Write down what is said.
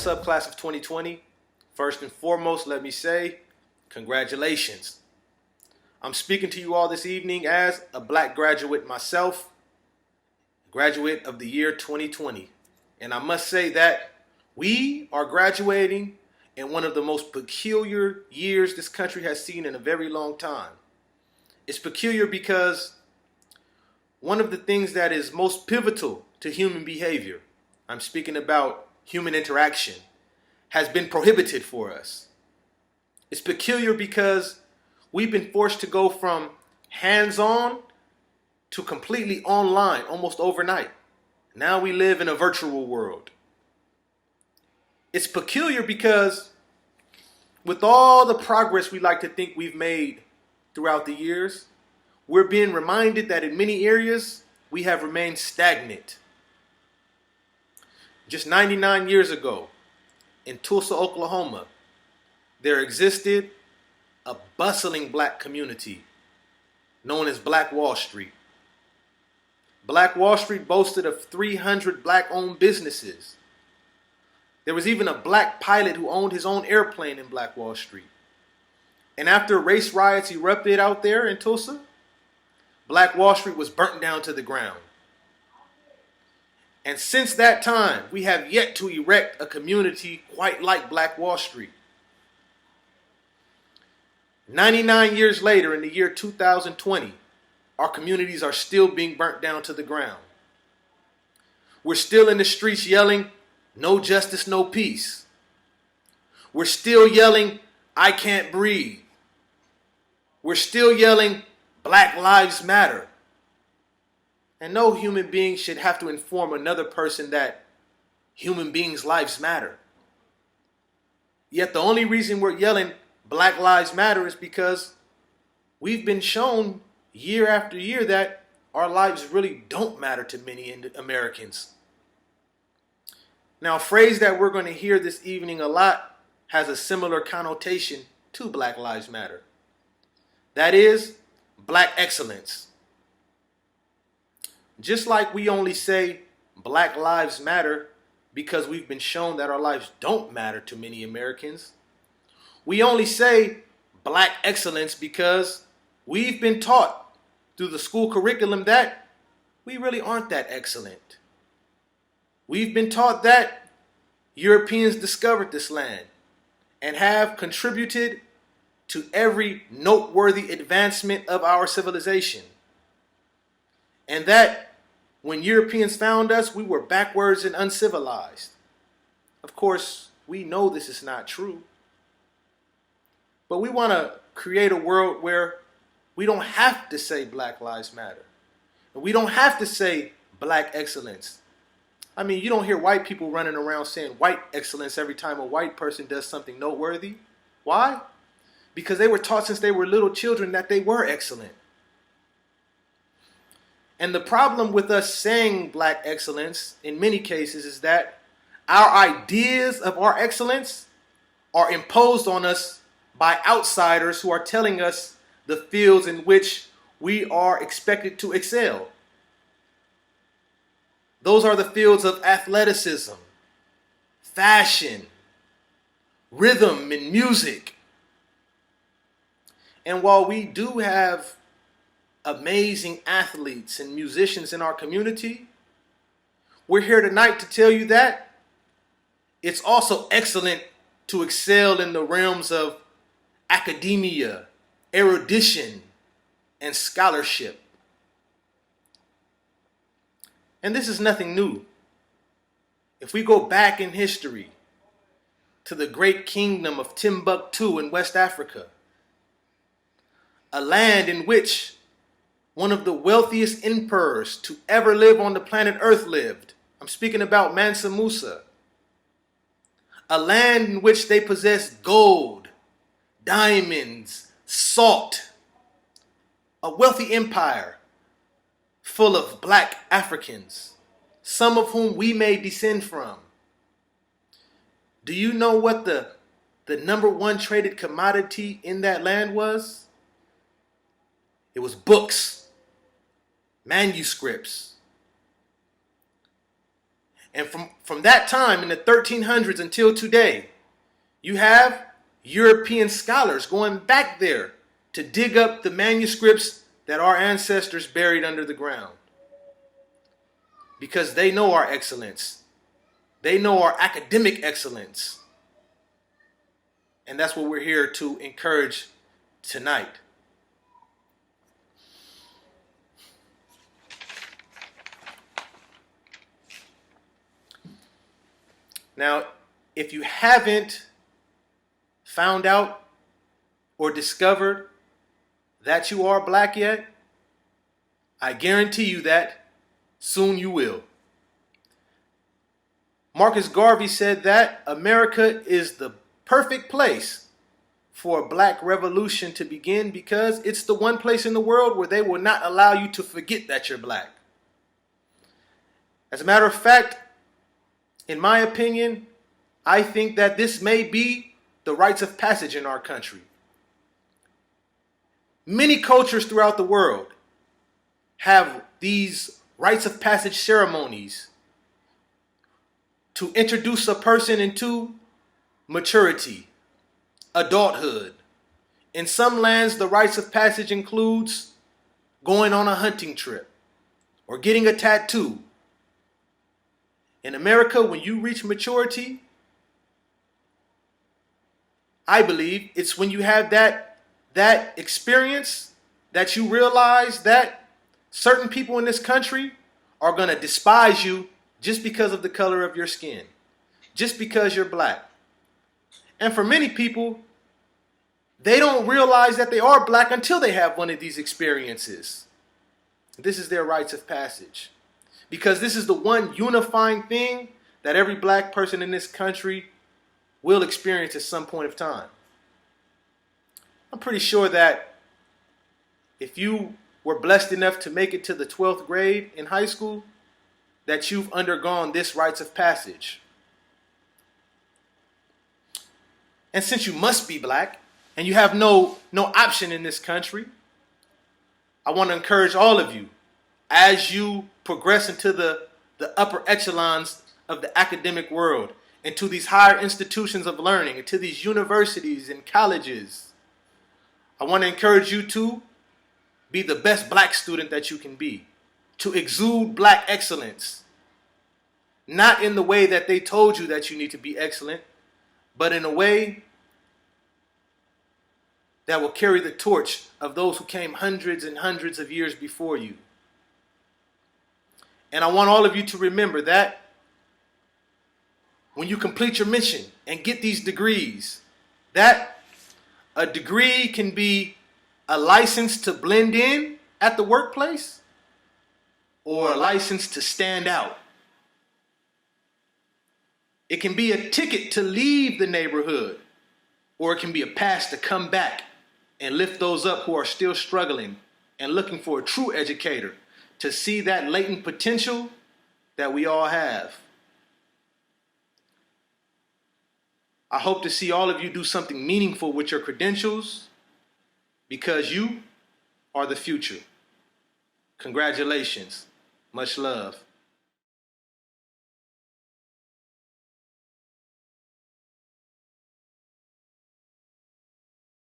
what's up, class of 2020? First and foremost, let me say congratulations. I'm speaking to you all this evening as a black graduate myself, graduate of the year 2020. And I must say that we are graduating in one of the most peculiar years this country has seen in a very long time. It's peculiar because one of the things that is most pivotal to human behavior, I'm speaking about human interaction, has been prohibited for us. It's peculiar because we've been forced to go from hands-on to completely online almost overnight. Now we live in a virtual world. It's peculiar because with all the progress we like to think we've made throughout the years, we're being reminded that in many areas we have remained stagnant. Just 99 years ago, in Tulsa, Oklahoma, there existed a bustling black community known as Black Wall Street. Black Wall Street boasted of 300 black-owned businesses. There was even a black pilot who owned his own airplane in Black Wall Street. And after race riots erupted out there in Tulsa, Black Wall Street was burnt down to the ground. And since that time, we have yet to erect a community quite like Black Wall Street. 99 years later, in the year 2020, our communities are still being burnt down to the ground. We're still in the streets yelling, "No justice, no peace." We're still yelling, "I can't breathe." We're still yelling, "Black Lives Matter." And no human being should have to inform another person that human beings' lives matter. Yet the only reason we're yelling Black Lives Matter is because we've been shown year after year that our lives really don't matter to many Americans. Now, a phrase that we're going to hear this evening a lot has a similar connotation to Black Lives Matter. That is black excellence. Just like we only say Black Lives Matter because we've been shown that our lives don't matter to many Americans, we only say black excellence because we've been taught through the school curriculum that we really aren't that excellent. We've been taught that Europeans discovered this land and have contributed to every noteworthy advancement of our civilization. And that when Europeans found us, we were backwards and uncivilized. Of course, we know this is not true. But we want to create a world where we don't have to say Black Lives Matter. And we don't have to say black excellence. I mean, you don't hear white people running around saying white excellence every time a white person does something noteworthy. Why? Because they were taught since they were little children that they were excellent. And the problem with us saying black excellence in many cases is that our ideas of our excellence are imposed on us by outsiders who are telling us the fields in which we are expected to excel. Those are the fields of athleticism, fashion, rhythm, and music. And while we do have amazing athletes and musicians in our community, we're here tonight to tell you that it's also excellent to excel in the realms of academia, erudition, and scholarship. And this is nothing new. If we go back in history to the great kingdom of Timbuktu in West Africa, a land in which one of the wealthiest emperors to ever live on the planet Earth lived. I'm speaking about Mansa Musa. A land in which they possessed gold, diamonds, salt. A wealthy empire full of black Africans, some of whom we may descend from. Do you know what the number one traded commodity in that land was? It was books, manuscripts. And from that time in the 1300s until today, you have European scholars going back there to dig up the manuscripts that our ancestors buried under the ground. Because they know our excellence. They know our academic excellence. And that's what we're here to encourage tonight. Now, if you haven't found out or discovered that you are black yet, I guarantee you that soon you will. Marcus Garvey said that America is the perfect place for a black revolution to begin because it's the one place in the world where they will not allow you to forget that you're black. As a matter of fact, in my opinion, I think that this may be the rites of passage in our country. Many cultures throughout the world have these rites of passage ceremonies to introduce a person into maturity, adulthood. In some lands, the rites of passage includes going on a hunting trip or getting a tattoo. In America, when you reach maturity, I believe it's when you have that experience that you realize that certain people in this country are going to despise you just because of the color of your skin, just because you're black. And for many people, they don't realize that they are black until they have one of these experiences. This is their rites of passage. Because this is the one unifying thing that every black person in this country will experience at some point of time. I'm pretty sure that if you were blessed enough to make it to the 12th grade in high school, that you've undergone this rites of passage. And since you must be black and you have no option in this country, I want to encourage all of you as you progress into the upper echelons of the academic world, into these higher institutions of learning, into these universities and colleges. I want to encourage you to be the best black student that you can be, to exude black excellence, not in the way that they told you that you need to be excellent, but in a way that will carry the torch of those who came hundreds and hundreds of years before you. And I want all of you to remember that when you complete your mission and get these degrees, that a degree can be a license to blend in at the workplace or a license to stand out. It can be a ticket to leave the neighborhood, or it can be a pass to come back and lift those up who are still struggling and looking for a true educator to see that latent potential that we all have. I hope to see all of you do something meaningful with your credentials because you are the future. Congratulations. Much love.